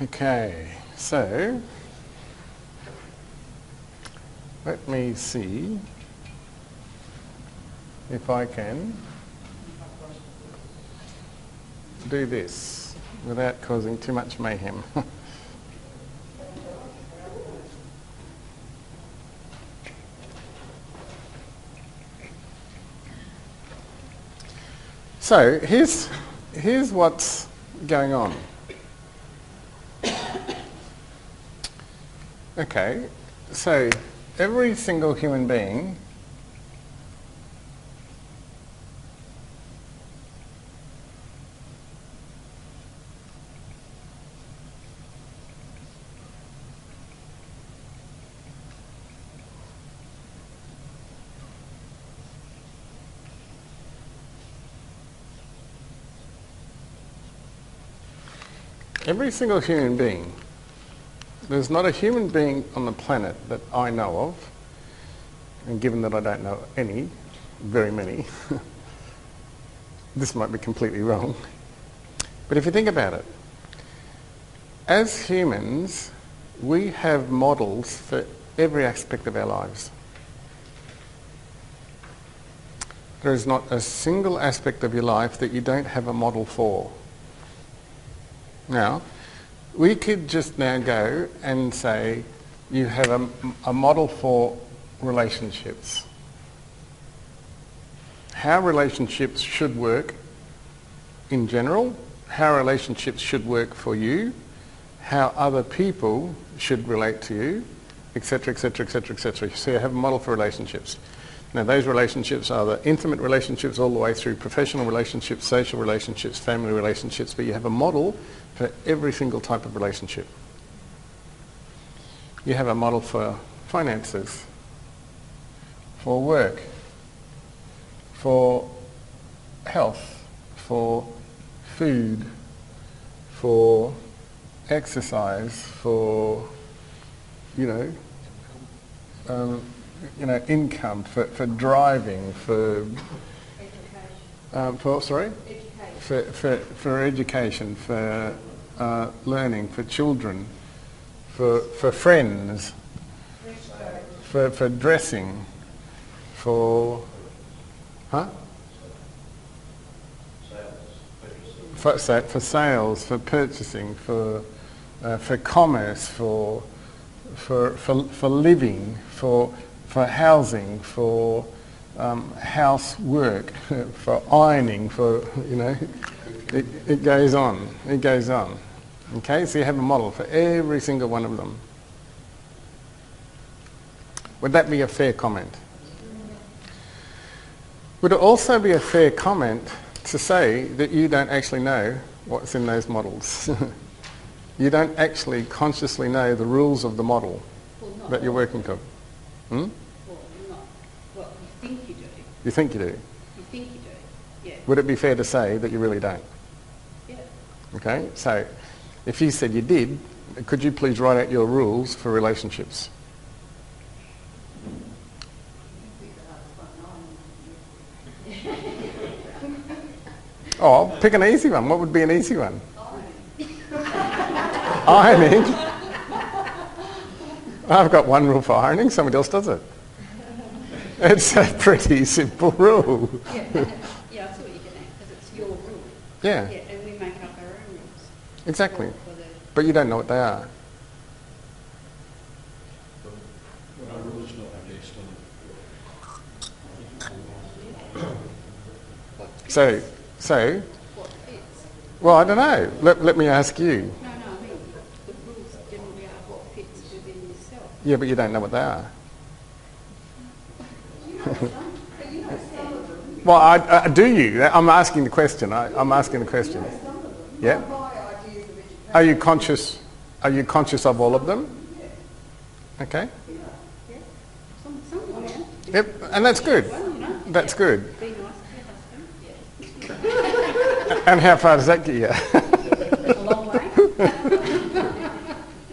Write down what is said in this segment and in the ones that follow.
Okay, so let me see if I can do this without causing too much mayhem. So here's what's going on. Okay, so every single human being there's not a human being on the planet that I know of, and given that I don't know any, very many, this might be completely wrong, but if you think about it, as humans, we have models for every aspect of our lives. There is not a single aspect of your life that you don't have a model for. Now, we could just now go and say you have a model for relationships. How relationships should work in general, how relationships should work for you, how other people should relate to you, etc., etc., etc., etc. So you have a model for relationships. Now those relationships are the intimate relationships all the way through professional relationships, social relationships, family relationships, but you have a model for every single type of relationship. You have a model for finances, for work, for health, for food, for exercise, for, income, for driving, for education, for learning, for children, for friends, for dressing, for sales, for purchasing, for commerce, for living, for housing, for housework, for ironing, for, it goes on, it goes on. Okay, so you have a model for every single one of them. Would that be a fair comment? Would it also be a fair comment to say that you don't actually know what's in those models? You don't actually consciously know the rules of the model that you're working to. Well, you think you do. You think you do? You think you do, yeah. Would it be fair to say that you really don't? Yeah. Okay, so if you said you did, could you please write out your rules for relationships? Oh, pick an easy one. What would be an easy one? Ironing. I've got one rule for ironing, somebody else does it. It's a pretty simple rule. Yeah, I see what you're getting at, because it's your rule. Yeah. Yeah, and we make up our own rules. Exactly. But you don't know what they are. So, well, I don't know. Let me ask you. No, I mean, the rules generally are what fits within yourself. Yeah, but you don't know what they are. Well, do you? I'm asking the question. I'm asking the question. Yeah. Are you conscious? Are you conscious of all of them? Okay. Some of them. Yep, and that's good. That's good. Be nice to your husband. And how far does that get you? A long way.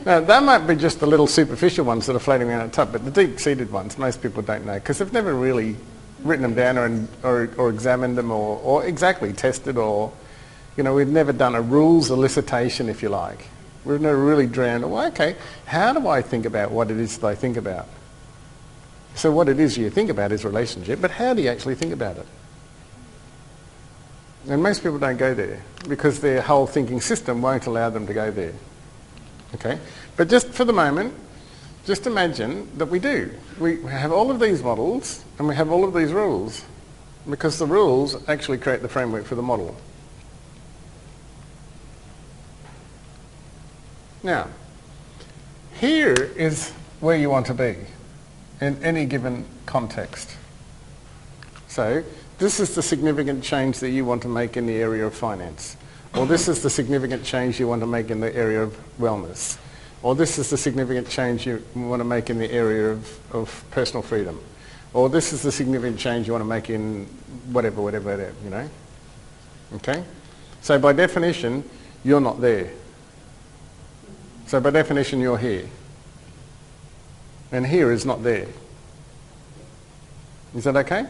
Now, that might be just the little superficial ones that are floating around the top, but the deep-seated ones, most people don't know, because they've never really written them down or examined them or exactly tested or, we've never done a rules elicitation, if you like. We've never really drowned. Well, okay, how do I think about what it is that I think about? So what it is you think about is relationship, but how do you actually think about it? And most people don't go there because their whole thinking system won't allow them to go there. Okay? But just for the moment, just imagine that we do. We have all of these models and we have all of these rules because the rules actually create the framework for the model. Now, here is where you want to be in any given context. So, this is the significant change that you want to make in the area of finance. Or this is the significant change you want to make in the area of wellness. Or this is the significant change you want to make in the area of personal freedom. Or this is the significant change you want to make in whatever, you know. Okay? So by definition, you're not there. So by definition, you're here. And here is not there. Is that okay?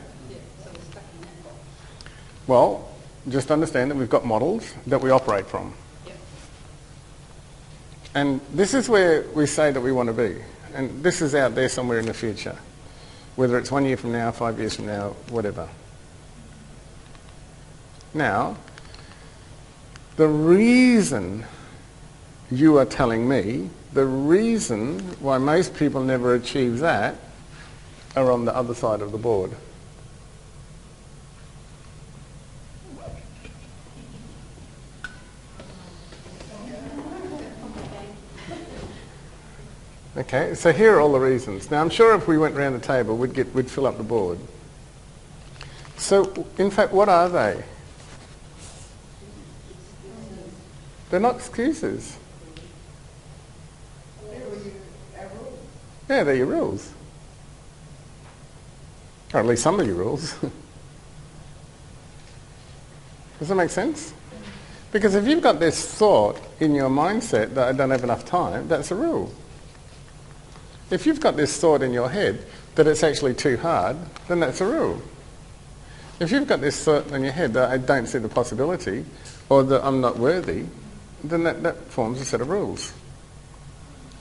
Well, just understand that we've got models that we operate from. Yep. And this is where we say that we want to be. And this is out there somewhere in the future. Whether it's 1 year from now, 5 years from now, whatever. Now, the reason you are telling me, the reason why most people never achieve that are on the other side of the board. Okay, so here are all the reasons. Now I'm sure if we went around the table we'd fill up the board. So in fact, what are they? They're not excuses. Yeah, they're your rules. Or at least some of your rules. Does that make sense? Because if you've got this thought in your mindset that I don't have enough time, that's a rule. If you've got this thought in your head that it's actually too hard, then that's a rule. If you've got this thought in your head that I don't see the possibility or that I'm not worthy, then that forms a set of rules.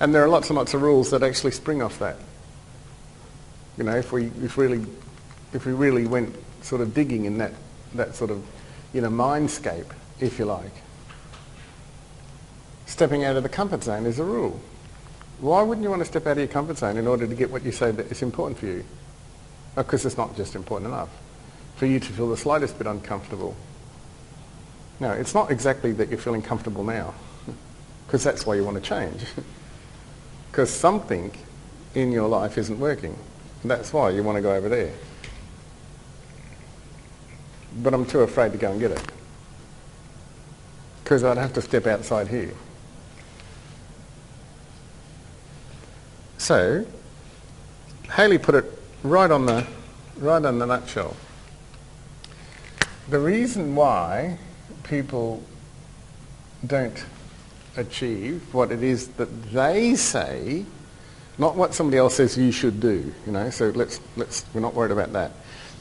And there are lots and lots of rules that actually spring off that. You know, if we really went sort of digging in that sort of, you know, mindscape, if you like. Stepping out of the comfort zone is a rule. Why wouldn't you want to step out of your comfort zone in order to get what you say that is important for you? Because it's not just important enough. For you to feel the slightest bit uncomfortable. No, it's not exactly that you're feeling comfortable now. Because that's why you want to change. Because something in your life isn't working. That's why you want to go over there. But I'm too afraid to go and get it. Because I'd have to step outside here. So, Haley put it right on the nutshell. The reason why people don't achieve what it is that they say, not what somebody else says you should do, you know, so we're not worried about that.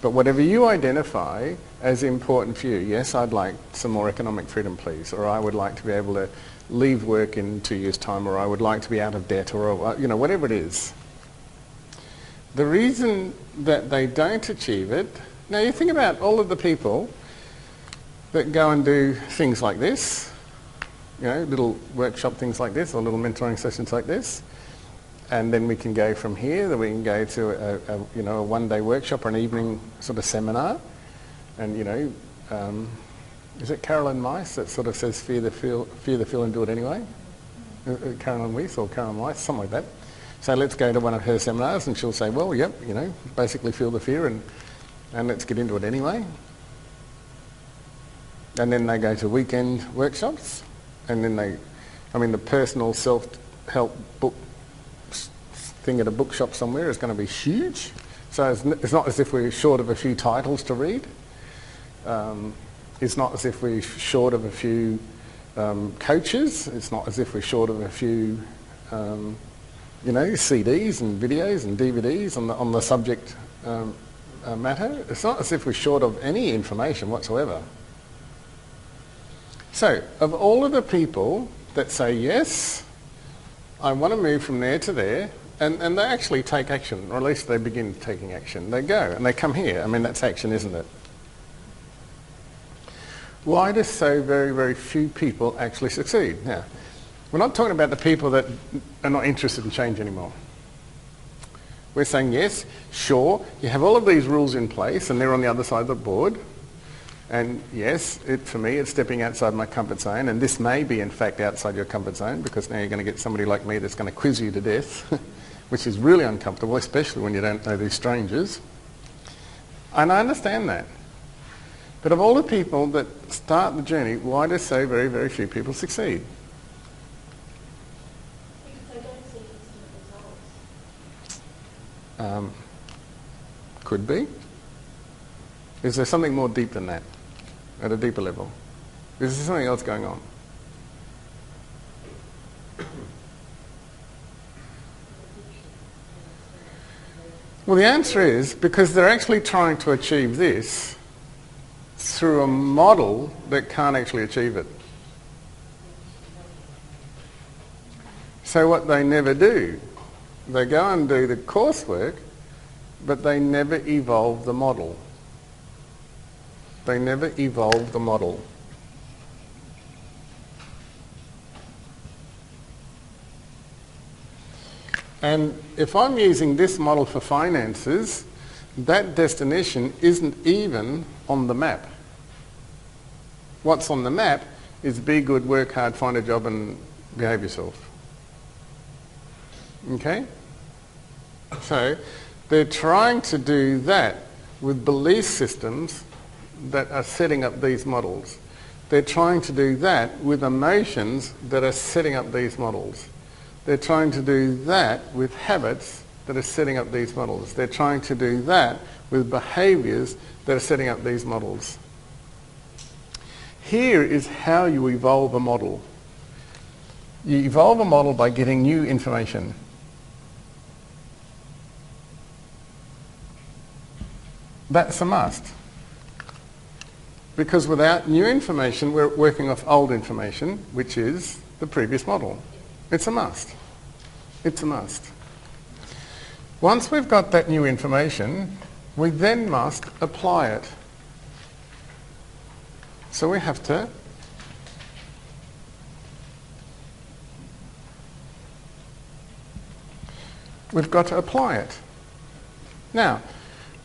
But whatever you identify as important for you, yes, I'd like some more economic freedom, please, or I would like to be able to leave work in 2 years' time, or I would like to be out of debt, or, you know, whatever it is. The reason that they don't achieve it, now you think about all of the people that go and do things like this, you know, little workshop things like this, or little mentoring sessions like this, and then we can go from here, then we can go to a one-day workshop or an evening sort of seminar, and, you know, is it Carolyn Weiss that sort of says fear the feel and do it anyway? Carolyn Weiss or Carolyn Weiss, something like that. So let's go to one of her seminars and she'll say, well, yep, you know, basically feel the fear and let's get into it anyway. And then they go to weekend workshops, and then the personal self-help book thing at a bookshop somewhere is going to be huge. So it's not as if we're short of a few titles to read. It's not as if we're short of a few coaches. It's not as if we're short of a few, CDs and videos and DVDs on the subject matter. It's not as if we're short of any information whatsoever. So, of all of the people that say, yes, I want to move from there to there, and they actually take action, or at least they begin taking action. They go and they come here. I mean, that's action, isn't it? Why do so very, very few people actually succeed? Now, we're not talking about the people that are not interested in change anymore. We're saying, yes, sure, you have all of these rules in place and they're on the other side of the board. And yes, for me, it's stepping outside my comfort zone, and this may be, in fact, outside your comfort zone, because now you're going to get somebody like me that's going to quiz you to death, which is really uncomfortable, especially when you don't know these strangers. And I understand that. But of all the people that start the journey, why do so very, very few people succeed? Because they don't see instant results. Could be. Is there something more deep than that, at a deeper level? Is there something else going on? Well, the answer is because they're actually trying to achieve this through a model that can't actually achieve it. So what they never do, they go and do the coursework, but they never evolve the model. They never evolve the model. And if I'm using this model for finances, that destination isn't even on the map. What's on the map is be good, work hard, find a job and behave yourself. Okay? So they're trying to do that with belief systems that are setting up these models. They're trying to do that with emotions that are setting up these models. They're trying to do that with habits that are setting up these models. They're trying to do that with behaviours that are setting up these models. Here is how you evolve a model. You evolve a model by getting new information. That's a must. Because without new information, we're working off old information, which is the previous model. It's a must. It's a must. Once we've got that new information, we then must apply it. So we have to we've got to apply it. Now,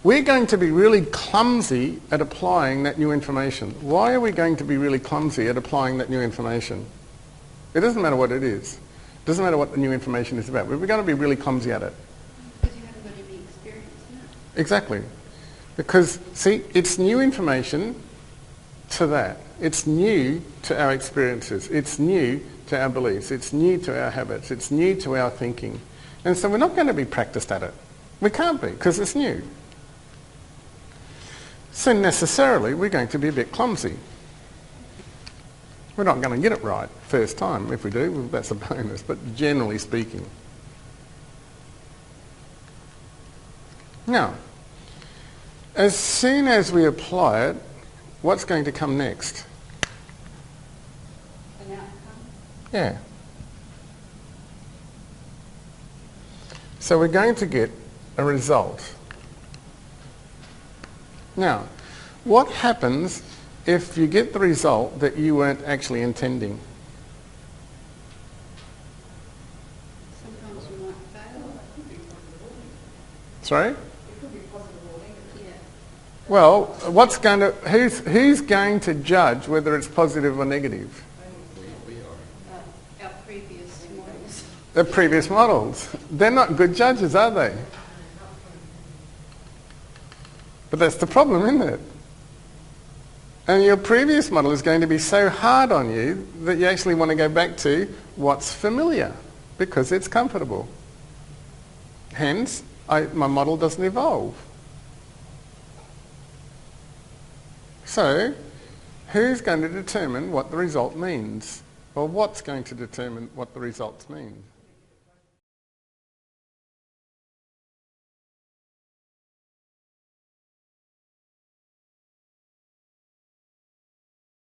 we're going to be really clumsy at applying that new information. Why are we going to be really clumsy at applying that new information? It doesn't matter what it is. It doesn't matter what the new information is about. We're going to be really clumsy at it. Because you haven't got any experience now. Exactly. Because, see, it's new information to that. It's new to our experiences. It's new to our beliefs. It's new to our habits. It's new to our thinking. And so we're not going to be practiced at it. We can't be, because it's new. So necessarily, we're going to be a bit clumsy. We're not going to get it right first time. If we do, well, that's a bonus, but generally speaking. Now, as soon as we apply it, what's going to come next? An outcome. Yeah. So we're going to get a result. Now, what happens if you get the result that you weren't actually intending? Sometimes you might fail. Sorry? Yeah. Well, who's going to judge whether it's positive or negative? Our previous models. The previous models. They're not good judges, are they? But that's the problem, isn't it? And your previous model is going to be so hard on you that you actually want to go back to what's familiar because it's comfortable. Hence, my model doesn't evolve. So, who's going to determine what the result means? Or what's going to determine what the results mean?